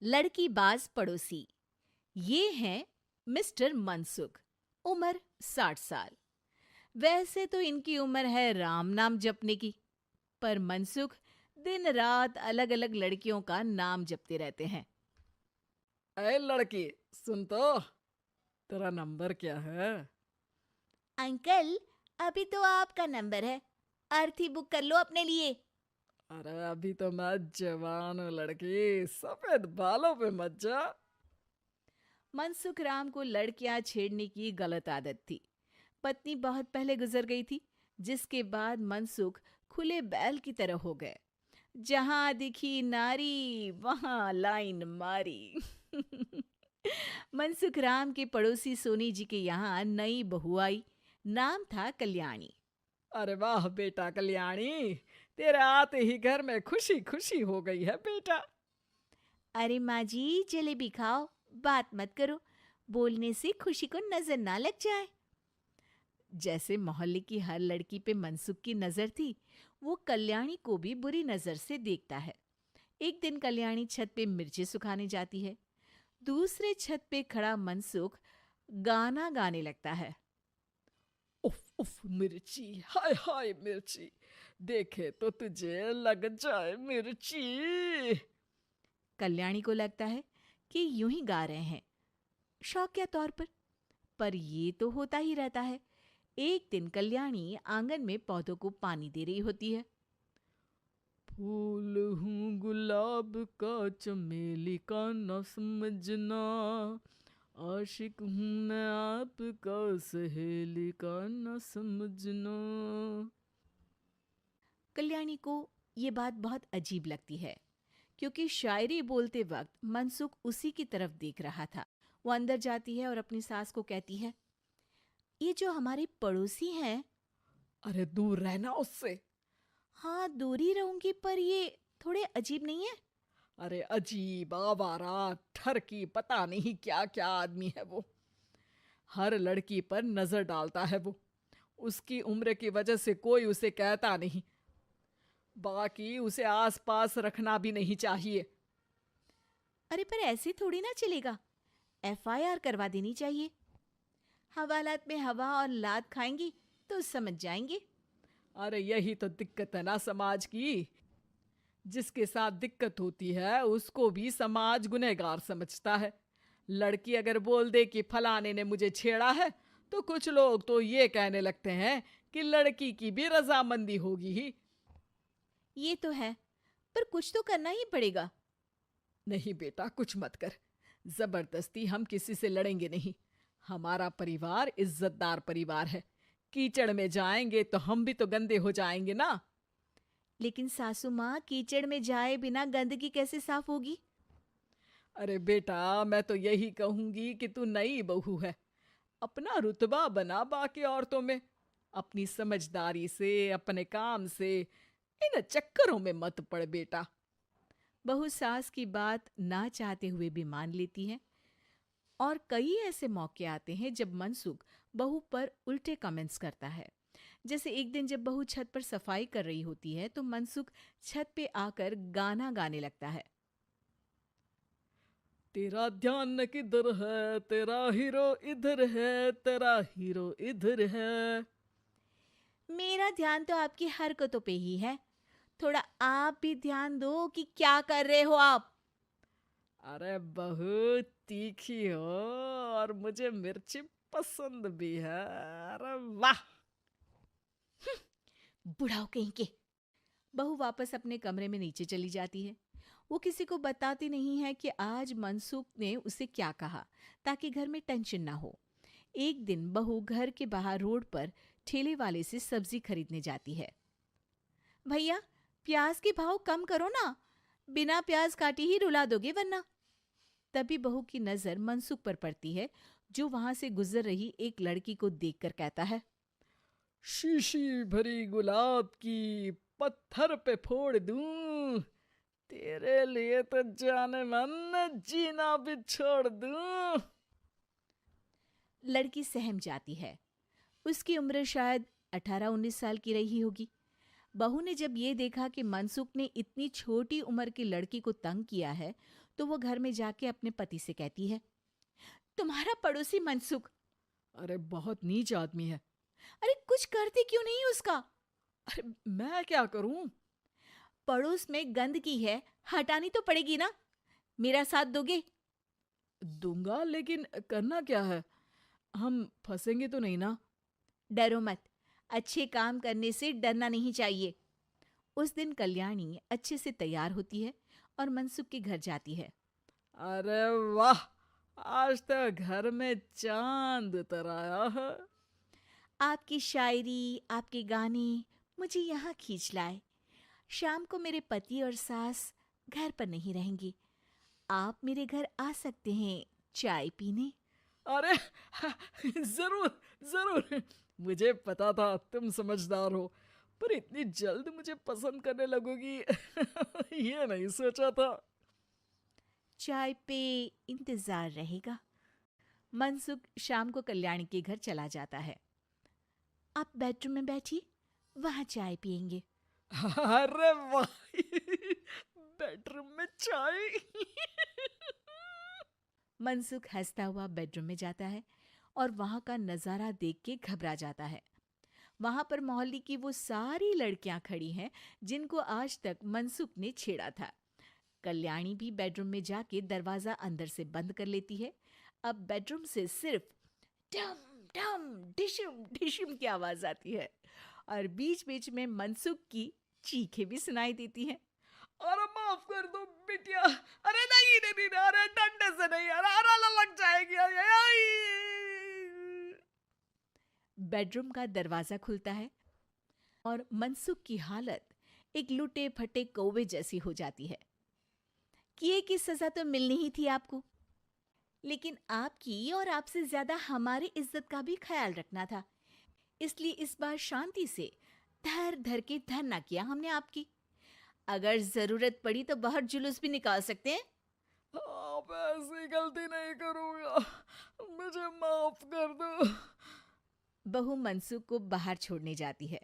लड़की बाज पड़ोसी। ये हैं मिस्टर मनसुख। उम्र 60 साल। वैसे तो इनकी उम्र है राम नाम जपने की, पर मनसुख दिन रात अलग अलग लड़कियों का नाम जपते रहते हैं। अरे लड़की, सुन तो, तेरा नंबर क्या है? अंकल, अभी तो आपका नंबर है। अर्थी बुक कर लो अपने लिए। अरे अभी तो मैं जवान हूँ लड़की, सफेद बालों पे मत जा। मनसुख राम को लड़कियां छेड़ने की गलत आदत थी। पत्नी बहुत पहले गुजर गई थी, जिसके बाद मनसुख खुले बैल की तरह हो गए। जहां दिखी नारी वहां लाइन मारी। मनसुख राम के पड़ोसी सोनी जी के यहाँ नई बहू आई। नाम था कल्याणी। अरे वाह बेटा कल्याणी, तेरे आते ही घर में खुशी खुशी हो गई है बेटा। अरे माँ जी, जलेबी खाओ, बात मत करो, बोलने से खुशी को नजर ना लग जाए। जैसे मोहल्ले की हर लड़की पे मनसुख की नजर थी, वो कल्याणी को भी बुरी नजर से देखता है। एक दिन कल्याणी छत पे मिर्ची सुखाने जाती है। दूसरे छत पे खड़ा मनसुख गाना गाने लगता है। उफ उफ मिर्ची, हाय हाय मिर्ची, देखे तो तुझे लग जाए मिर्ची। कल्याणी को लगता है कि यूं ही गा रहे हैं, शौकिया तौर पर ये तो होता ही रहता है। एक दिन कल्याणी आंगन में पौधों को पानी दे रही होती है। फूल हूँ गुलाब का, चमेली का न समझना, आशिक हूँ मैं आपका, सहेली का न समझना। कल्याणी को ये बात बहुत अजीब लगती है, क्योंकि शायरी बोलते वक्त मनसुख उसी की तरफ देख रहा था। वो अंदर जाती है और अपनी सास को कहती है, ये जो हमारे पड़ोसी हैं। अरे दूर रहना उससे। हाँ, दूरी रहूंगी, पर ये थोड़े अजीब नहीं है? अरे अजीब, आवारा, ठरकी, पता नहीं क्या क्या आदमी है वो। हर लड़की पर नजर डालता है वो। उसकी उम्र की वजह से कोई उसे कहता नहीं। बाकी उसे आस पास रखना भी नहीं चाहिए। अरे पर ऐसे थोड़ी ना चलेगा, एफआईआर करवा देनी चाहिए। हवालात में हवा और लात खाएंगी तो समझ जाएंगे। अरे यही तो दिक्कत है ना समाज की। जिसके साथ दिक्कत होती है उसको भी समाज गुनहगार समझता है। लड़की अगर बोल दे कि फलाने ने मुझे छेड़ा है, तो कुछ लोग तो ये कहने लगते हैं कि लड़की की भी रजामंदी होगी ही। ये तो है, पर कुछ तो करना ही पड़ेगा। नहीं बेटा, कुछ मत कर। जबरदस्ती हम किसी से लड़ेंगे नहीं। हमारा परिवार इज्जतदार परिवार है। कीचड़ में जाएंगे तो हम भी तो गंदे हो जाएंगे ना। लेकिन सासू माँ, कीचड़ में जाए बिना गंदगी कैसे साफ होगी? अरे बेटा, मैं तो यही कहूंगी कि तू नई बहू है। अपना रुतबा बना बाकी औरतों में। अपनी समझदारी से, अपने काम से इन चक्करों में मत पड़ बेटा। बहू सास की बात ना चाहते हुए भी मान लेती है। और कई ऐसे मौके आते हैं जब मनसुख बहू पर उल्टे कमेंट्स करता है। जैसे एक दिन जब बहू छत पर सफाई कर रही होती है, तो मनसुख छत पे आकर गाना गाने लगता है। तेरा ध्यान किधर है, तेरा हीरो इधर है, तेरा हीरो इधर है। मेरा ध्यान तो आपकी हरकतों पे ही है। थोड़ा आप भी ध्यान दो कि क्या कर रहे हो आप। अरे बहुत तीखी हो, और मुझे मिर्ची पसंद भी है। अरे वाह। बुढ़ाओ कहीं के। बहू वापस अपने कमरे में नीचे चली जाती है। वो किसी को बताती नहीं है कि आज मनसुख ने उसे क्या कहा, ताकि घर में टेंशन ना हो। एक दिन बहू घर के बाहर रोड पर ठेले वाले से सब्जी खरीदने जाती है। भैया, प्याज के भाव कम करो ना, बिना प्याज काटे ही रुला दोगे वरना। तभी बहू की नजर मनसुख पर पड़ती है, जो वहां से गुजर रही एक लड़की को देखकर कहता है, शीशी भरी गुलाब की, पत्थर पे फोड़ दूं। तेरे लिए तो जाने मन जीना भी छोड़ दूं। लड़की सहम जाती है। उसकी उम्र शायद 18-19 साल की रही होगी। बहू ने जब ये देखा कि मनसुख ने इतनी छोटी उम्र की लड़की को तंग किया है, तो वो घर में जाके अपने पति से कहती है, तुम्हारा पड़ोसी मनसुख, अरे बहुत नीच आदमी है। अरे कुछ करते क्यों नहीं उसका? अरे मैं क्या करूं? पड़ोस में गंदगी है, हटानी तो पड़ेगी ना। मेरा साथ दोगे? दूंगा, लेकिन करना क्या है? हम फंसेंगे तो नहीं ना? डरो मत, अच्छे काम करने से डरना नहीं चाहिए। उस दिन कल्याणी अच्छे से तैयार होती है और मनसुख के घर जाती है। अरे वाह, आज तो घर में चांद उतर आया है। आपकी शायरी, आपके गाने मुझे यहाँ खींच लाए। शाम को मेरे पति और सास घर पर नहीं रहेंगे। आप मेरे घर आ सकते हैं चाय पीने। अरे जरूर जरूर, मुझे पता था तुम समझदार हो, पर इतनी जल्द मुझे पसंद करने लगोगी ये नहीं सोचा था। चाय पे इंतजार रहेगा। मनसुख शाम को कल्याणी के घर चला जाता है। आप बेडरूम में बैठिए, वहां चाय पियेंगे। अरे वाह बेडरूम में चाय मनसुख हंसता हुआ बेडरूम में जाता है और वहां का नजारा देख के घबरा जाता है। वहां पर मोहल्ले की वो सारी लड़कियां खड़ी हैं जिनको आज तक मनसुख ने छेड़ा था। कल्याणी भी बेडरूम में जाके दरवाजा अंदर से बंद कर लेती है। अब बेडरूम से सिर्फ डम डम डिशुम डिशुम की आवाज आती है और बीच बीच में मनसुख की चीखें भी सुनाई देती हैं। अरे माफ कर दो बिटिया, अरे नहीं नहीं नहीं, अरे डंडे से नहीं, अरे अरे लग जाएगी, अरे आई। बेडरूम का दरवाजा खुलता है और मनसुख की हालत एक लुटे फटे कौवे जैसी हो जाती है। किए की सजा तो मिलनी ही थी आपको, लेकिन आपकी और आपसे ज्यादा हमारी इज्जत का भी ख्याल रखना था। इसलिए इस बार शांति से धर धर के धरना किया हमने आपकी। अगर जरूरत पड़ी तो बाहर जुलूस भी निकाल सकते हैं। आप ऐसी गलती नहीं करूंगा, मुझे माफ कर दो। बहू मनसुख को बाहर छोड़ने जाती है।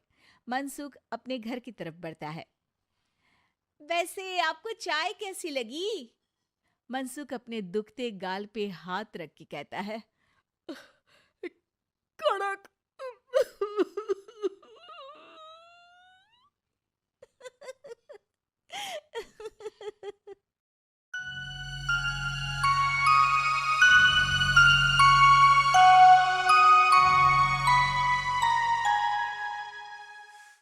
मनसुख अपने घर की तरफ बढ़ता है। वैसे आपको चाय कैसी लगी? मनसुख अपने दुखते गाल पे हाथ रख के कहता है।